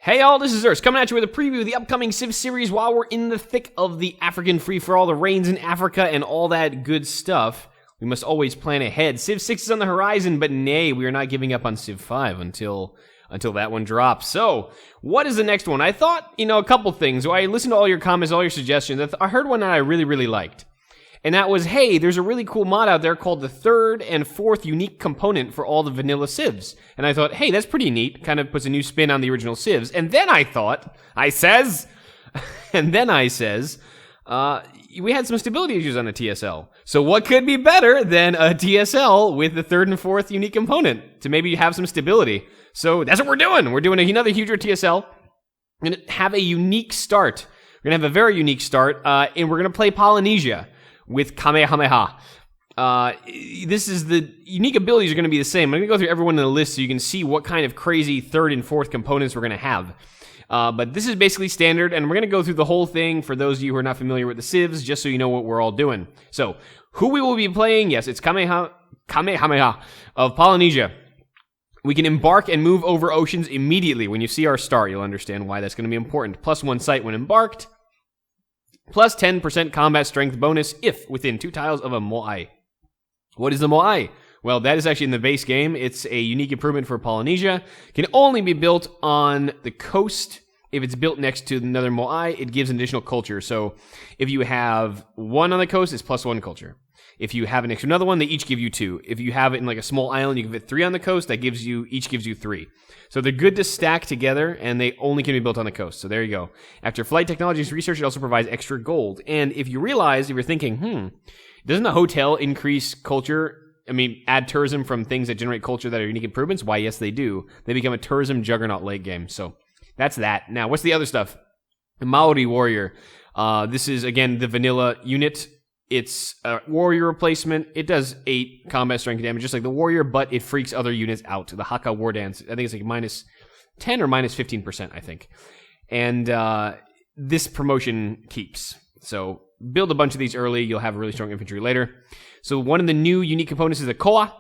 Hey all, this is Urs, coming at you with a preview of the upcoming Civ series while we're in the thick of the African free-for-all, the rains in Africa, and all that good stuff. We must always plan ahead. Civ 6 is on the horizon, but nay, we are not giving up on Civ 5 until that one drops. So, what is the next one? I thought, a couple things. I listened to all your comments, all your suggestions. I heard one that I really, really liked. And that was, hey, there's a really cool mod out there called the third and fourth unique component for all the vanilla civs. And I thought, hey, that's pretty neat. Kind of puts a new spin on the original civs. And then I says, we had some stability issues on the TSL. So what could be better than a TSL with the third and fourth unique component to maybe have some stability? So that's what we're doing. We're doing another huger TSL. We're going to have a unique start. We're going to have a very unique start, and we're going to play Polynesia with Kamehameha. This is the unique abilities are going to be the same. I'm going to go through everyone in the list so you can see what kind of crazy third and fourth components we're going to have. But this is basically standard, and we're going to go through the whole thing for those of you who are not familiar with the civs, just so you know what we're all doing. So, who we will be playing? Yes, it's Kamehameha of Polynesia. We can embark and move over oceans immediately. When you see our start, you'll understand why that's going to be important. +1 sight when embarked. Plus 10% combat strength bonus if within 2 tiles of a moai. What is a moai? Well, that is actually in the base game. It's a unique improvement for Polynesia. Can only be built on the coast. If it's built next to another moai, it gives an additional culture. So if you have 1 on the coast, it's +1 culture. If you have it next to another one, they each give you 2. If you have it in like a small island, you can fit 3 on the coast, each gives you 3. So they're good to stack together, and they only can be built on the coast. So there you go. After flight technologies research, it also provides extra gold. And if you're thinking, doesn't a hotel increase culture? Add tourism from things that generate culture that are unique improvements? Why, yes, they do. They become a tourism juggernaut late game. So that's that. Now, what's the other stuff? The Maori Warrior. This is, again, the vanilla unit. It's a warrior replacement. It does 8 combat strength damage, just like the warrior, but it freaks other units out. The Haka War Dance, I think it's like -10 or -15%, I think. And this promotion keeps. So build a bunch of these early. You'll have really strong infantry later. So one of the new unique components is the Koa.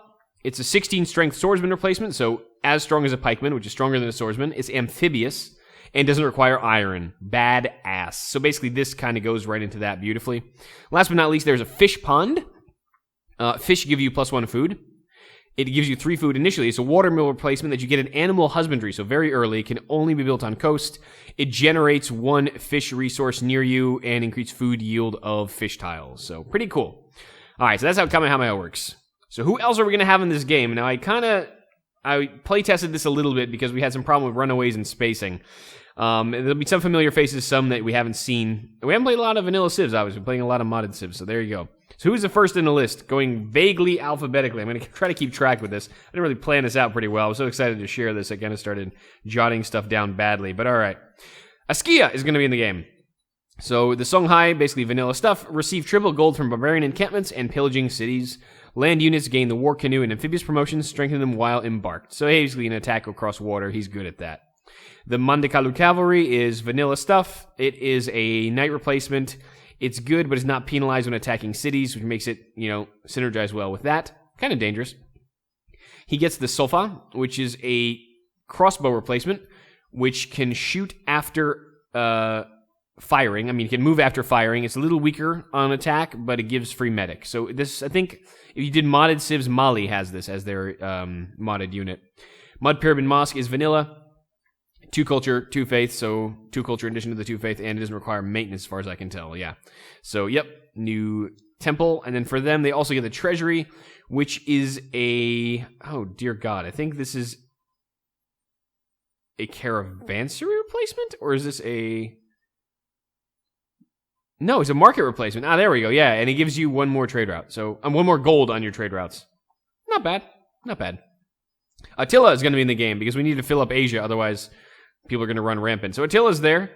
It's a 16 strength swordsman replacement, so as strong as a pikeman, which is stronger than a swordsman. It's amphibious and doesn't require iron. Badass. So basically this kind of goes right into that beautifully. Last but not least, there's a fish pond. Fish give you +1 food. It gives you 3 food initially. It's a watermill replacement that you get in animal husbandry, so very early. It can only be built on coast. It generates 1 fish resource near you and increased food yield of fish tiles. So pretty cool. All right, so that's how Kamehameha works. So who else are we going to have in this game? Now, I play tested this a little bit because we had some problem with runaways and spacing. There'll be some familiar faces, some that we haven't seen. We haven't played a lot of vanilla civs, obviously. We're playing a lot of modded civs, so there you go. So who's the first in the list? Going vaguely alphabetically. I'm going to try to keep track with this. I didn't really plan this out pretty well. I was so excited to share this, I kind of started jotting stuff down badly, but all right. Askia is going to be in the game. So the Songhai, basically vanilla stuff, receive triple gold from barbarian encampments and pillaging cities. Land units gain the war canoe and amphibious promotions, strengthen them while embarked. So basically an attack across water. He's good at that. The Mandikalu Cavalry is vanilla stuff. It is a knight replacement. It's good, but it's not penalized when attacking cities, which makes it, synergize well with that. Kind of dangerous. He gets the Sofa, which is a crossbow replacement, which can shoot after firing. It can move after firing. It's a little weaker on attack, but it gives free medic. So this, I think, if you did modded civs, Mali has this as their modded unit. Mud Pyramid Mosque is vanilla. 2 culture, 2 faith, so 2 culture in addition to the 2 faith, and it doesn't require maintenance as far as I can tell, yeah. So, yep, new temple, and then for them, they also get the treasury, which is oh dear God, I think this is a caravansary replacement, or is this no, it's a market replacement. There we go, yeah, and it gives you 1 more trade route, so, 1 more gold on your trade routes. Not bad. Attila is going to be in the game, because we need to fill up Asia, otherwise people are going to run rampant. So Attila's there.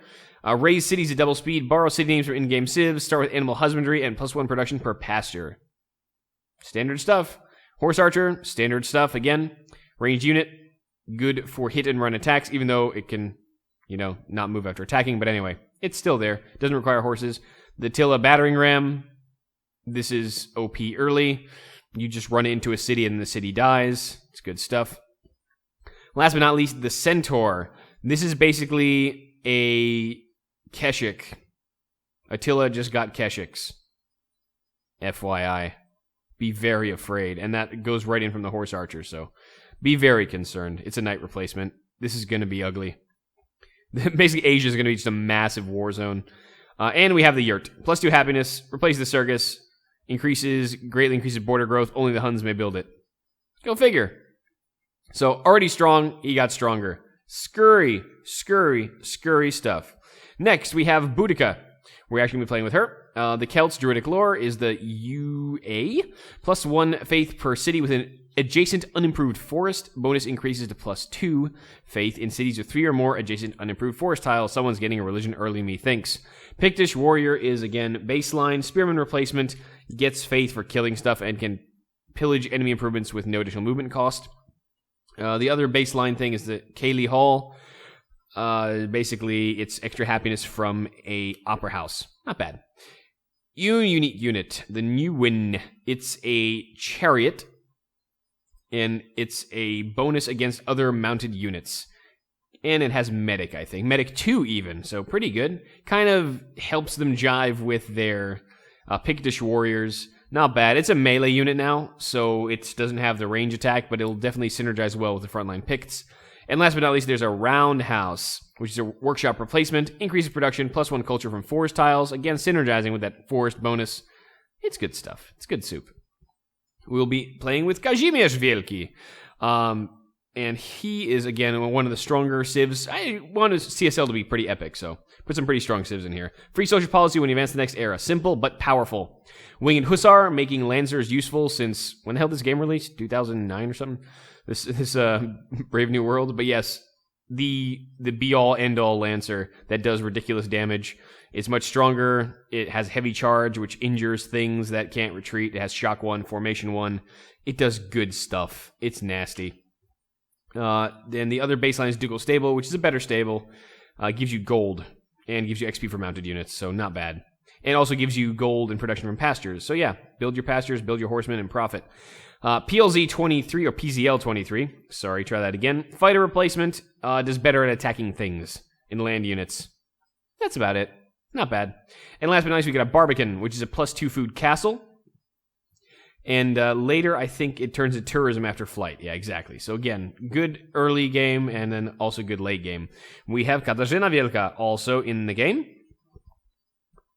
Raise cities at double speed. Borrow city names from in-game civs. Start with animal husbandry and +1 production per pasture. Standard stuff. Horse archer. Standard stuff again. Ranged unit. Good for hit and run attacks, even though it can, not move after attacking. But anyway, it's still there. Doesn't require horses. The Attila battering ram. This is OP early. You just run into a city and the city dies. It's good stuff. Last but not least, the Centaur. This is basically a Keshik. Attila just got Keshiks. FYI. Be very afraid. And that goes right in from the horse archer, so be very concerned. It's a knight replacement. This is going to be ugly. Basically, Asia is going to be just a massive war zone. And we have the Yurt. +2 happiness. Replace the Circus. Greatly increases border growth. Only the Huns may build it. Go figure. So, already strong, he got stronger. Scurry stuff. Next, we have Boudicca. We're actually going to be playing with her. The Celts' Druidic lore is the UA. +1 faith per city with an adjacent unimproved forest. Bonus increases to +2 faith in cities with 3 or more adjacent unimproved forest tiles. Someone's getting a religion early, methinks. Pictish warrior is, again, baseline. Spearman replacement gets faith for killing stuff and can pillage enemy improvements with no additional movement cost. The other baseline thing is the Cayley Hall. Basically, it's extra happiness from a opera house. Not bad. Unique unit, the new win. It's a chariot, and it's a bonus against other mounted units. And it has medic, I think. Medic 2 even, so pretty good. Kind of helps them jive with their Pictish warriors. Not bad. It's a melee unit now, so it doesn't have the range attack, but it'll definitely synergize well with the frontline Picts. And last but not least, there's a roundhouse, which is a workshop replacement. Increases production, +1 culture from forest tiles. Again, synergizing with that forest bonus. It's good stuff. It's good soup. We'll be playing with Kazimierz Wielki. And he is, again, one of the stronger civs. I want his TSL to be pretty epic, so put some pretty strong civs in here. Free social policy when you advance to the next era. Simple, but powerful. Winged Hussar, making Lancers useful since, when the hell did this game released? 2009 or something? This Brave New World. But yes, the be-all, end-all Lancer that does ridiculous damage. It's much stronger. It has heavy charge, which injures things that can't retreat. It has Shock 1, Formation 1. It does good stuff. It's nasty. Then the other baseline is Ducal Stable, which is a better stable. Gives you gold and gives you XP for mounted units, so not bad. And also gives you gold and production from pastures. So yeah, build your pastures, build your horsemen, and profit. PLZ 23, or PZL 23, sorry, try that again. Fighter replacement, does better at attacking things in land units. That's about it. Not bad. And last but not least, we got a Barbican, which is a +2 food castle. And later, I think it turns to tourism after flight. Yeah, exactly. So again, good early game, and then also good late game. We have Katarzyna Wielka also in the game.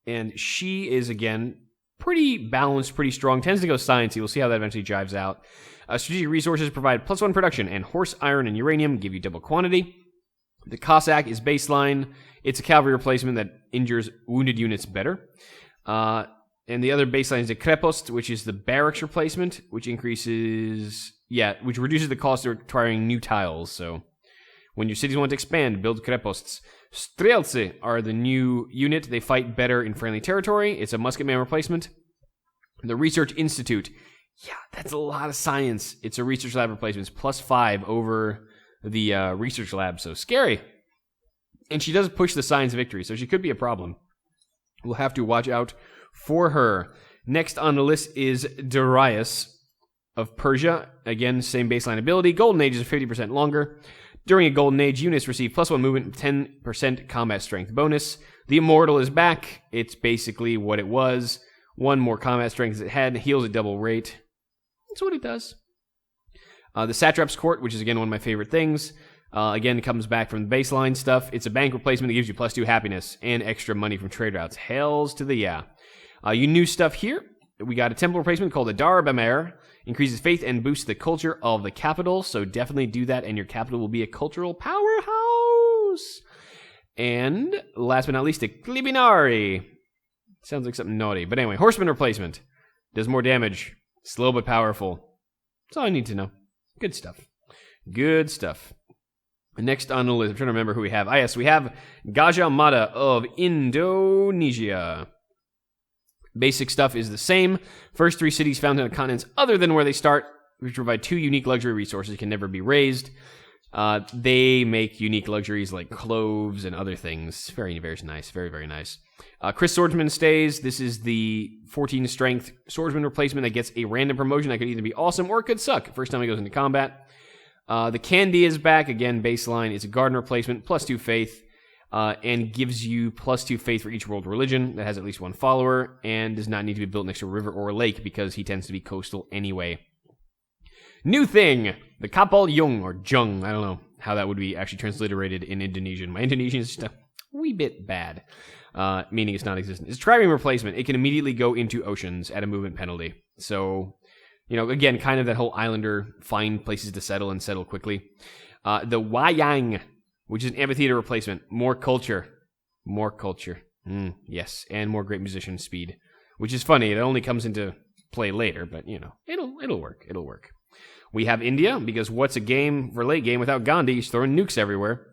And she is, again, pretty balanced, pretty strong. Tends to go sciencey. We'll see how that eventually jives out. Strategic resources provide +1 production, and horse, iron, and uranium give you double quantity. The Cossack is baseline. It's a cavalry replacement that injures wounded units better. And the other baseline is the Krepost, which is the barracks replacement, which reduces the cost of acquiring new tiles. So when your cities want to expand, build Kreposts. Streltsy are the new unit. They fight better in friendly territory. It's a musketman replacement. The Research Institute. Yeah, that's a lot of science. It's a research lab replacement. It's +5 over the research lab, so scary. And she does push the science victory, so she could be a problem. We'll have to watch out for her. Next on the list is Darius of Persia. Again, same baseline ability. Golden Age is 50% longer. During a Golden Age, units receive +1 movement, 10% combat strength bonus. The Immortal is back. It's basically what it was. 1 more combat strength as it had. Heals at double rate. That's what it does. The Satrap's Court, which is, again, one of my favorite things. Again, it comes back from the baseline stuff. It's a bank replacement that gives you +2 happiness and extra money from trade routes. Hells to the yeah. You new stuff here. We got a temple replacement called the Darbamer. Increases faith and boosts the culture of the capital. So definitely do that, and your capital will be a cultural powerhouse. And last but not least, the Klibinari. Sounds like something naughty. But anyway, horseman replacement. Does more damage. Slow but powerful. That's all I need to know. Good stuff. Good stuff. Next on the list, I'm trying to remember who we have. Yes, we have Gajah Mada of Indonesia. Basic stuff is the same. First 3 cities found on continents other than where they start, which provide 2 unique luxury resources, can never be raised. They make unique luxuries like cloves and other things. Very, very nice. Very, very nice. Chris Swordsman stays. This is the 14 strength swordsman replacement that gets a random promotion that could either be awesome or it could suck. First time he goes into combat. The Candy is back. Again, baseline. It's a garden replacement, +2 faith, and gives you +2 faith for each world religion that has at least one follower, and does not need to be built next to a river or a lake because he tends to be coastal anyway. New thing, the Kapal Jung, or Jung. I don't know how that would be actually transliterated in Indonesian. My Indonesian is just a wee bit bad, meaning it's non-existent. It's a trireme replacement. It can immediately go into oceans at a movement penalty. So, again, kind of that whole islander, find places to settle and settle quickly. The Wayang, which is an amphitheater replacement. More culture. Yes, and more great musician speed, which is funny. It only comes into play later, but, it'll work. We have India, because what's a game for late game without Gandhi? He's throwing nukes everywhere.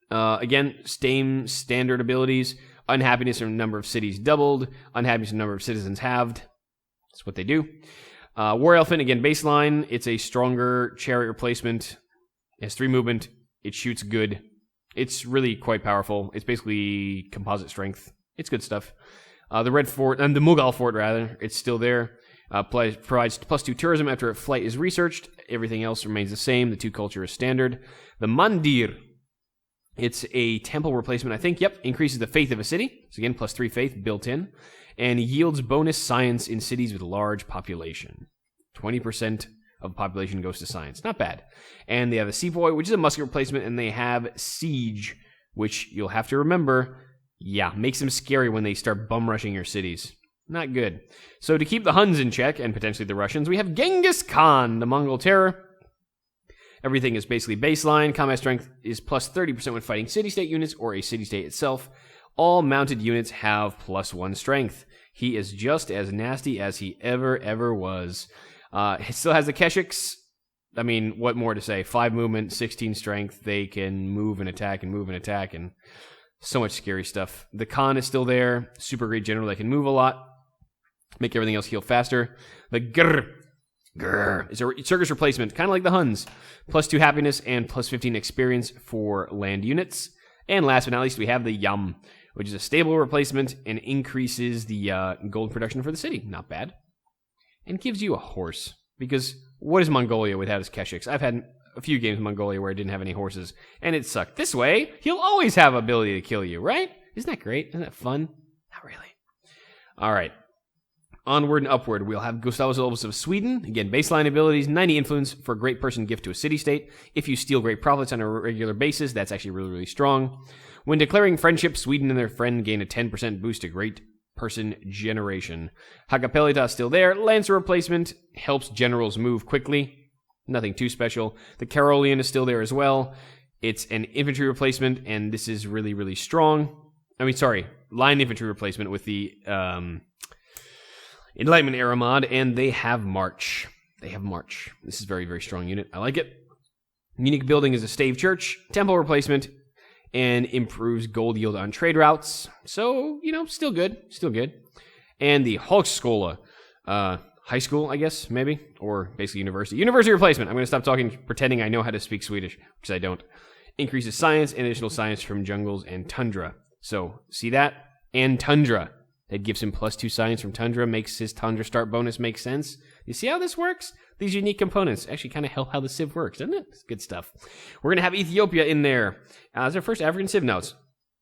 Again, same standard abilities. Unhappiness from number of cities doubled. Unhappiness from number of citizens halved. That's what they do. War Elephant, again, baseline. It's a stronger chariot replacement. It has 3 movement. It shoots good. It's really quite powerful. It's basically composite strength. It's good stuff. The Red Fort, and the Mughal Fort, rather, it's still there. Provides +2 tourism after a flight is researched. Everything else remains the same. The 2 culture is standard. The Mandir, it's a temple replacement, I think. Yep, increases the faith of a city. So again, +3 faith built in. And yields bonus science in cities with large population. 20% of the population goes to science. Not bad. And they have a Sepoy, which is a musket replacement, and they have Siege, which you'll have to remember, makes them scary when they start bum rushing your cities. Not good. So to keep the Huns in check, and potentially the Russians, we have Genghis Khan, the Mongol terror. Everything is basically baseline. Combat strength is +30% when fighting city-state units or a city-state itself. All mounted units have +1 strength. He is just as nasty as he ever was. He still has the Keshiks. I mean, what more to say? 5 movement, 16 strength. They can move and attack and so much scary stuff. The Khan is still there. Super great general that can move a lot. Make everything else heal faster. The Grr is a circus replacement, kind of like the Huns. +2 happiness and +15 experience for land units. And last but not least, we have the Yam, which is a stable replacement and increases the gold production for the city. Not bad. And gives you a horse. Because what is Mongolia without its Keshiks? I've had a few games in Mongolia where I didn't have any horses, and it sucked. This way, he'll always have ability to kill you, right? Isn't that great? Isn't that fun? Not really. All right. Onward and upward, we'll have Gustavus Adolphus of Sweden. Again, baseline abilities, 90 influence for a great person gift to a city-state. If you steal great profits on a regular basis, that's actually really strong. When declaring friendship, Sweden and their friend gain a 10% boost to great person generation. Hagapelita is still there. Lancer replacement helps generals move quickly. Nothing too special. The Karolian is still there as well. It's an infantry replacement, and this is really strong. Line infantry replacement with the Enlightenment era mod, and they have March. This is a very strong unit. I like it. Unique building is a stave church, temple replacement, and improves gold yield on trade routes. So, still good. And the Hochschule, high school, I guess, maybe, or basically university. University replacement. I'm going to stop pretending I know how to speak Swedish, because I don't. Increases science and additional science from jungles and tundra. So, see that? And tundra. That gives him +2 science from tundra, makes his tundra start bonus make sense. You see how this works? These unique components actually kind of help how the Civ works, doesn't it? It's good stuff. We're going to have Ethiopia in there. It's our first African Civ notes.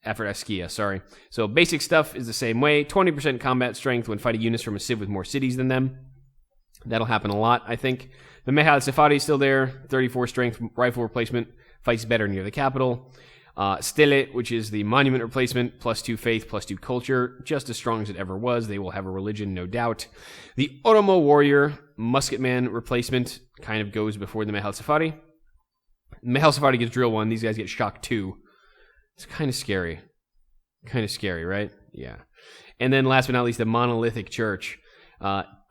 After Askia, sorry. So basic stuff is the same way. 20% combat strength when fighting units from a Civ with more cities than them. That'll happen a lot, I think. The Mehad Safari is still there. 34 strength rifle replacement. Fights better near the capital. Stele, which is the monument replacement, +2 faith, +2 culture, just as strong as it ever was. They will have a religion, no doubt. The Oromo warrior, musketman replacement, kind of goes before the Mehal Safari. Mehal Safari gets drill 1, these guys get shock 2. It's kind of scary. Right? Yeah. And then last but not least, the monolithic church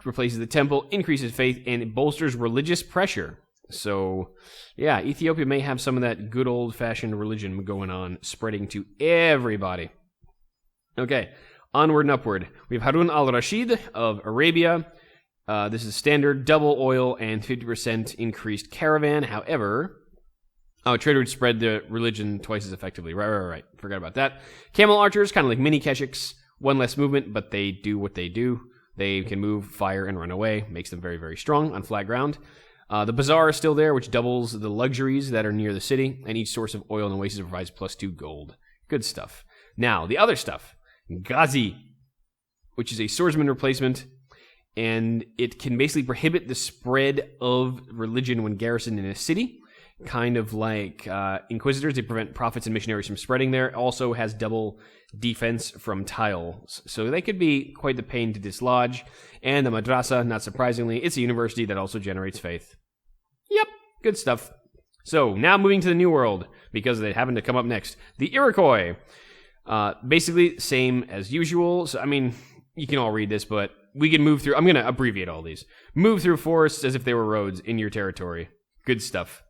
replaces the temple, increases faith, and it bolsters religious pressure. So, yeah, Ethiopia may have some of that good old-fashioned religion going on, spreading to everybody. Okay, onward and upward. We have Harun al-Rashid of Arabia. This is standard, double oil, and 50% increased caravan. However, trader would spread the religion twice as effectively. Right. Forgot about that. Camel archers, kind of like mini Keshiks. 1 less movement, but they do what they do. They can move, fire, and run away. Makes them very strong on flat ground. The bazaar is still there, which doubles the luxuries that are near the city, and each source of oil in the oasis provides +2 gold. Good stuff. Now, the other stuff. Ghazi, which is a swordsman replacement, and it can basically prohibit the spread of religion when garrisoned in a city. Kind of like Inquisitors, they prevent prophets and missionaries from spreading there. It also has double defense from tiles, so they could be quite the pain to dislodge. And the madrasa, not surprisingly, it's a university that also generates faith. Yep, good stuff. So, now moving to the New World, because they happen to come up next. The Iroquois. Basically, same as usual. So, I mean, you can all read this, but we can move through. I'm going to abbreviate all these. Move through forests as if they were roads in your territory. Good stuff.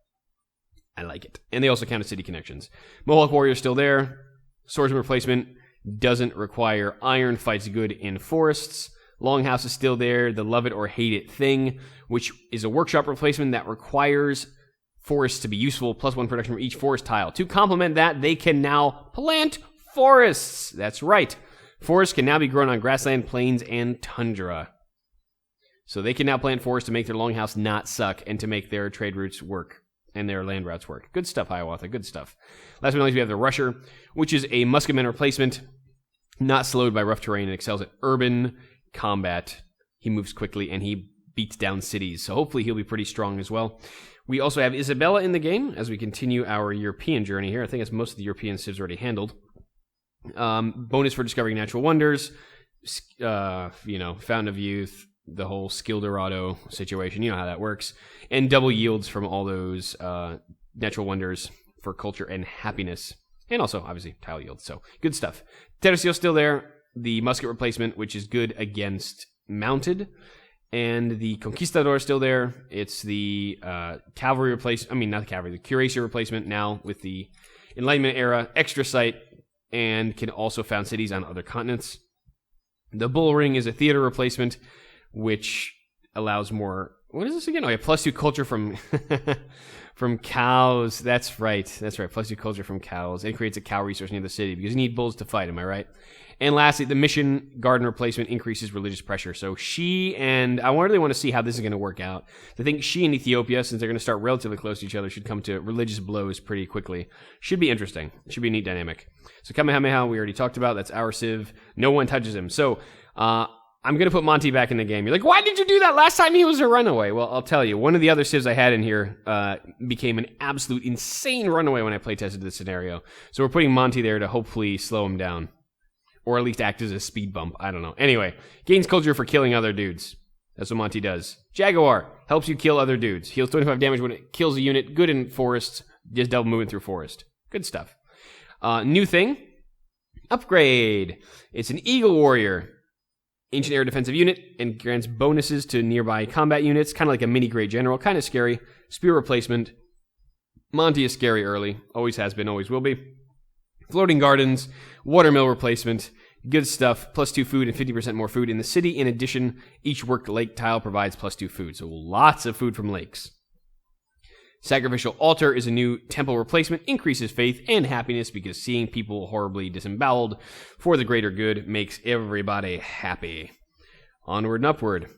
I like it. And they also count as city connections. Mohawk Warrior still there. Swordsman replacement doesn't require iron, fights good in forests. Longhouse is still there. The love it or hate it thing, which is a workshop replacement that requires forests to be useful, +1 production from each forest tile. To complement that, they can now plant forests. That's right. Forests can now be grown on grassland, plains, and tundra. So they can now plant forests to make their longhouse not suck and to make their trade routes work. And their land routes work. Good stuff, Hiawatha. Good stuff. Last but not least, we have the Rusher, which is a musketman replacement, not slowed by rough terrain and excels at urban combat. He moves quickly and he beats down cities, so hopefully he'll be pretty strong as well. We also have Isabella in the game as we continue our European journey here. I think that's most of the European civs already handled. Bonus for discovering natural wonders, Fountain of Youth, the whole Skill Dorado situation. You know how that works. And double yields from all those natural wonders for culture and happiness. And also, obviously, tile yields. So, good stuff. Tercio still there. The musket replacement, which is good against mounted. And the Conquistador is still there. It's the cavalry replacement. I mean, not the cavalry. The cuirassier replacement now with the Enlightenment era. Extra sight. And can also found cities on other continents. The Bull Ring is a theater replacement, which allows more. What is this again? Oh, yeah, +2 culture from from cows. That's right. +2 culture from cows. It creates a cow resource near the city because you need bulls to fight. Am I right? And lastly, the mission garden replacement increases religious pressure. So she and I really want to see how this is going to work out. I think she and Ethiopia, since they're going to start relatively close to each other, should come to religious blows pretty quickly. Should be interesting. Should be a neat dynamic. So Kamehameha, we already talked about. That's our civ. No one touches him. So I'm going to put Monty back in the game. You're like, why did you do that last time he was a runaway? Well, I'll tell you. One of the other civs I had in here became an absolute insane runaway when I playtested this scenario. So we're putting Monty there to hopefully slow him down. Or at least act as a speed bump. I don't know. Anyway, gains culture for killing other dudes. That's what Monty does. Jaguar helps you kill other dudes. Heals 25 damage when it kills a unit. Good in forests. Just double moving through forest. Good stuff. New thing. Upgrade. It's an Eagle Warrior. Ancient air defensive unit and grants bonuses to nearby combat units. Kind of like a mini Great General. Kind of scary. Spear replacement. Monty is scary early. Always has been. Always will be. Floating Gardens. Watermill replacement. Good stuff. +2 food and 50% more food in the city. In addition, each worked lake tile provides +2 food. So lots of food from lakes. Sacrificial Altar is a new temple replacement. Increases faith and happiness because seeing people horribly disemboweled for the greater good makes everybody happy. Onward and upward.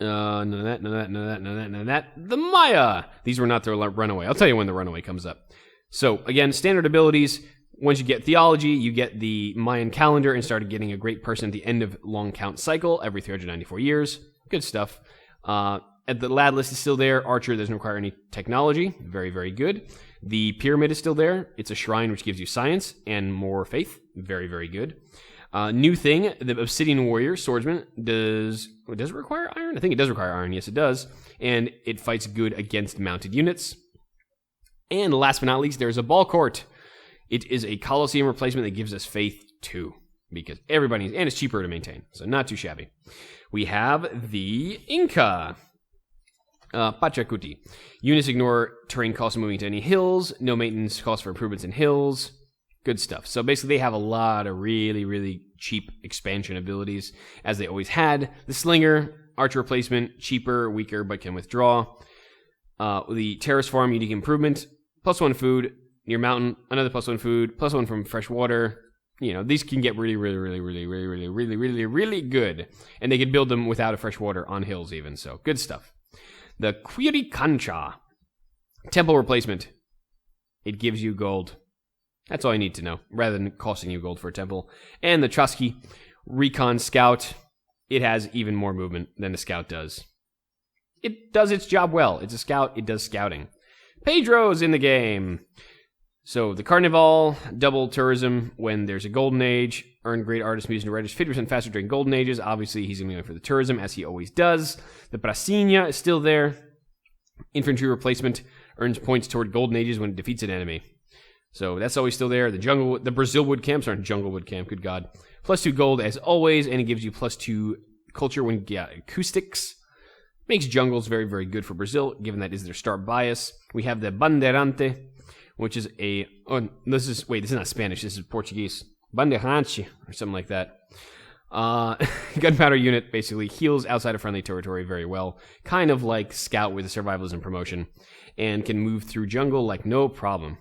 None of that. The Maya. These were not the runaway. I'll tell you when the runaway comes up. So, again, standard abilities. Once you get theology, you get the Mayan calendar and started getting a great person at the end of long count cycle every 394 years. Good stuff. At the lad list is still there. Archer doesn't require any technology. Very, very good. The pyramid is still there. It's a shrine which gives you science and more faith. Very, very good. New thing, the Obsidian Warrior, swordsman, does it require iron? I think it does require iron. Yes, it does. And it fights good against mounted units. And last but not least, there's a Ball Court. It is a Colosseum replacement that gives us faith too. Because everybody, and it's cheaper to maintain. So not too shabby. We have the Inca Pacheco. Units ignore terrain costs moving to any hills. No maintenance costs for improvements in hills. Good stuff. So basically they have a lot of really, really cheap expansion abilities, as they always had. The Slinger, Archer replacement, cheaper, weaker, but can withdraw. The Terrace Farm, unique improvement. +1 food, near mountain, another +1 food, +1 from fresh water. You know, these can get really, really, really, really, really, really, really, really, really good. And they can build them without a fresh water on hills even, so good stuff. The Quiricancha. Temple replacement. It gives you gold. That's all you need to know, rather than costing you gold for a temple. And the Chusky Recon Scout. It has even more movement than the Scout does. It does its job well. It's a Scout. It does scouting. Pedro's in the game. So the Carnivale, double tourism when there's a golden age. Earn great artist music and writers 50% faster during golden ages. Obviously, he's going to be going for the tourism, as he always does. The Brasinia is still there. Infantry replacement earns points toward golden ages when it defeats an enemy. So that's always still there. The Brazilwood camps aren't Junglewood camp, good God. +2 gold as always, and it gives you +2 culture when you get acoustics. Makes jungles very, very good for Brazil, given that is their start bias. We have the Bandeirante, which is this is not Spanish, this is Portuguese. Bandeirante, or something like that. Gunpowder unit basically heals outside of friendly territory very well. Kind of like Scout with the survivalism promotion, and can move through jungle like no problem.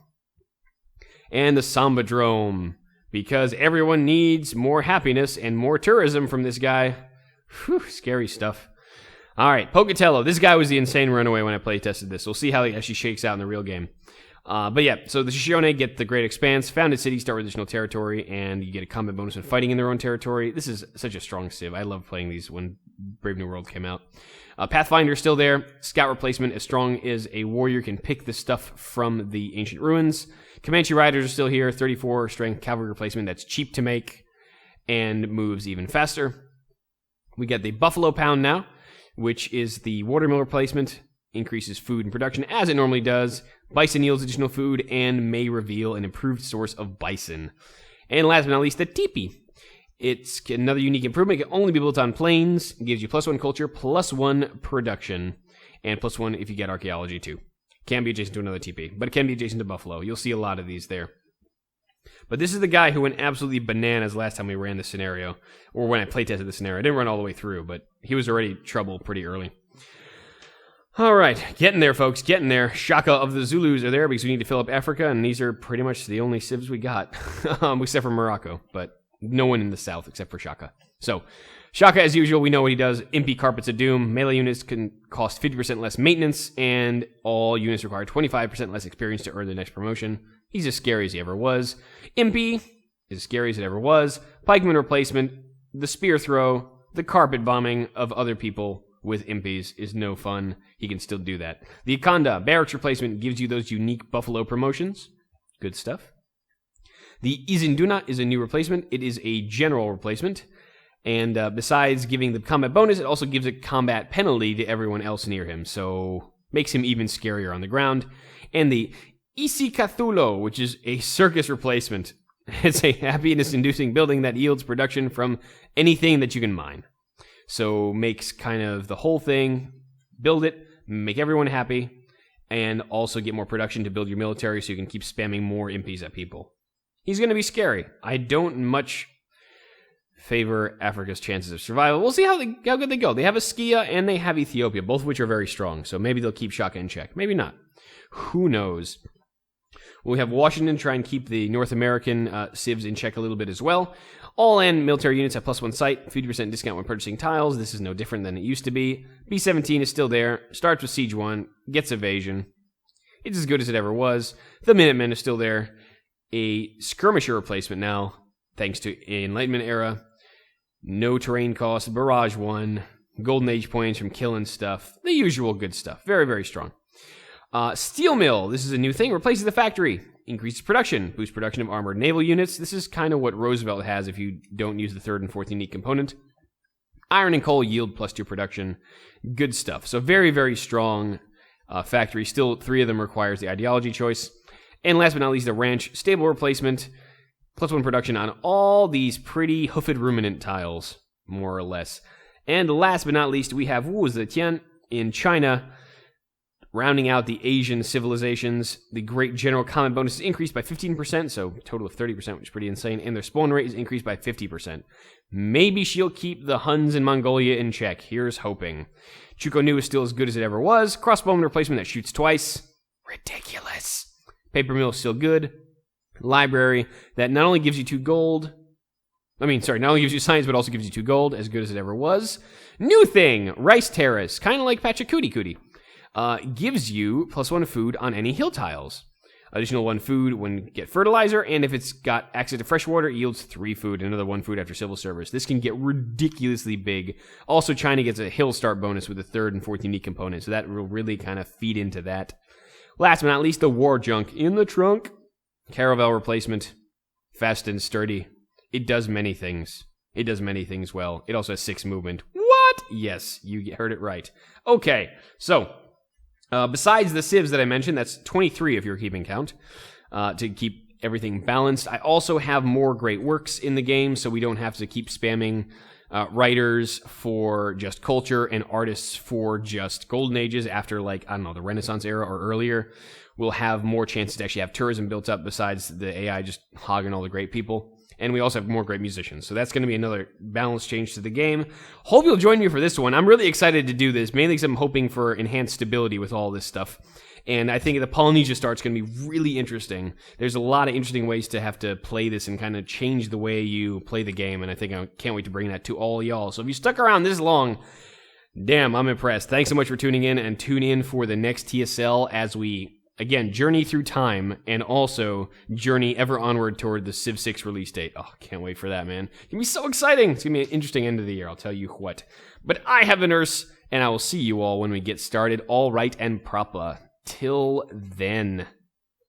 And the Sambadrome, because everyone needs more happiness and more tourism from this guy. Whew, scary stuff. All right, Pocatello. This guy was the insane runaway when I play tested this. We'll see how he actually shakes out in the real game. But yeah, so the Shoshone get the Great Expanse. Founded cities start with additional territory, and you get a combat bonus when fighting in their own territory. This is such a strong civ. I love playing these when Brave New World came out. Pathfinder still there. Scout replacement, as strong as a warrior can pick the stuff from the ancient ruins. Comanche Riders are still here. 34 strength cavalry replacement. That's cheap to make and moves even faster. We get the Buffalo Pound now, which is the watermill replacement. Increases food and production as it normally does. Bison yields additional food and may reveal an improved source of bison. And last but not least, the teepee. It's another unique improvement. It can only be built on plains. It gives you +1 culture, +1 production, and +1 if you get archaeology too. Can be adjacent to another teepee, but it can be adjacent to buffalo. You'll see a lot of these there. But this is the guy who went absolutely bananas last time we ran this scenario, or when I playtested the scenario. I didn't run all the way through, but he was already trouble pretty early. All right, getting there, folks, getting there. Shaka of the Zulus are there because we need to fill up Africa, and these are pretty much the only civs we got, except for Morocco, but no one in the south except for Shaka. So, Shaka, as usual, we know what he does. Impy Carpets of Doom. Melee units can cost 50% less maintenance, and all units require 25% less experience to earn the next promotion. He's as scary as he ever was. Impy is as scary as it ever was. Pikeman replacement, the spear throw, the carpet bombing of other people with impies is no fun. He can still do that. The Akanda, barracks replacement, gives you those unique buffalo promotions. Good stuff. The Izinduna is a new replacement. It is a general replacement. And besides giving the combat bonus, it also gives a combat penalty to everyone else near him. So makes him even scarier on the ground. And the Isikathulo, which is a circus replacement. It's a happiness-inducing building that yields production from anything that you can mine. So makes kind of the whole thing, build it, make everyone happy, and also get more production to build your military so you can keep spamming more impies at people. He's going to be scary. I don't much favor Africa's chances of survival. We'll see how good they go. They have Askia and they have Ethiopia, both of which are very strong, so maybe they'll keep Shaka in check. Maybe not. Who knows? We have Washington try and keep the North American civs in check a little bit as well. All-in military units have +1 site, 50% discount when purchasing tiles. This is no different than it used to be. B-17 is still there, starts with Siege 1, gets evasion. It's as good as it ever was. The Minutemen is still there. A skirmisher replacement now, thanks to Enlightenment era. No terrain cost, Barrage 1, Golden Age points from killing stuff. The usual good stuff. Very, very strong. Steel Mill, this is a new thing, replaces the factory. Increases production, boosts production of armored naval units. This is kind of what Roosevelt has if you don't use the 3rd and 4th unique component. Iron and coal yield +2 production. Good stuff. So very, very strong factory. Still, 3 of them requires the ideology choice. And last but not least, the ranch stable replacement. +1 production on all these pretty hoofed ruminant tiles, more or less. And last but not least, we have Wu Zetian in China. Rounding out the Asian civilizations, the Great General Combat bonus is increased by 15%, so a total of 30%, which is pretty insane, and their spawn rate is increased by 50%. Maybe she'll keep the Huns in Mongolia in check. Here's hoping. Chuko Nu is still as good as it ever was. Crossbowman replacement that shoots twice. Ridiculous. Paper mill is still good. Library that not only gives you 2 gold, not only gives you science, but also gives you 2 gold, as good as it ever was. New thing, Rice Terrace, kind of like Pachacooty Cootie. gives you +1 food on any hill tiles. Additional 1 food when you get fertilizer, and if it's got access to fresh water, it yields 3 food, another 1 food after civil service. This can get ridiculously big. Also, China gets a hill start bonus with the 3rd and 4th unique component, so that will really kind of feed into that. Last but not least, the war junk in the trunk. Caravel replacement, fast and sturdy. It does many things. It does many things well. It also has 6 movement. What? Yes, you heard it right. Okay, so besides the civs that I mentioned, that's 23 if you're keeping count, to keep everything balanced. I also have more great works in the game, so we don't have to keep spamming writers for just culture and artists for just golden ages after, like, I don't know, the Renaissance era or earlier. We'll have more chances to actually have tourism built up besides the AI just hogging all the great people. And we also have more great musicians. So that's going to be another balance change to the game. Hope you'll join me for this one. I'm really excited to do this, mainly because I'm hoping for enhanced stability with all this stuff. And I think the Polynesia start's going to be really interesting. There's a lot of interesting ways to have to play this and kind of change the way you play the game. And I think I can't wait to bring that to all y'all. So if you stuck around this long, damn, I'm impressed. Thanks so much for tuning in, and tune in for the next TSL as we, again, journey through time and also journey ever onward toward the Civ 6 release date. Oh, can't wait for that, man. It's going to be so exciting. It's going to be an interesting end of the year, I'll tell you what. But I have been Nurse, and I will see you all when we get started. All right and proper. Till then.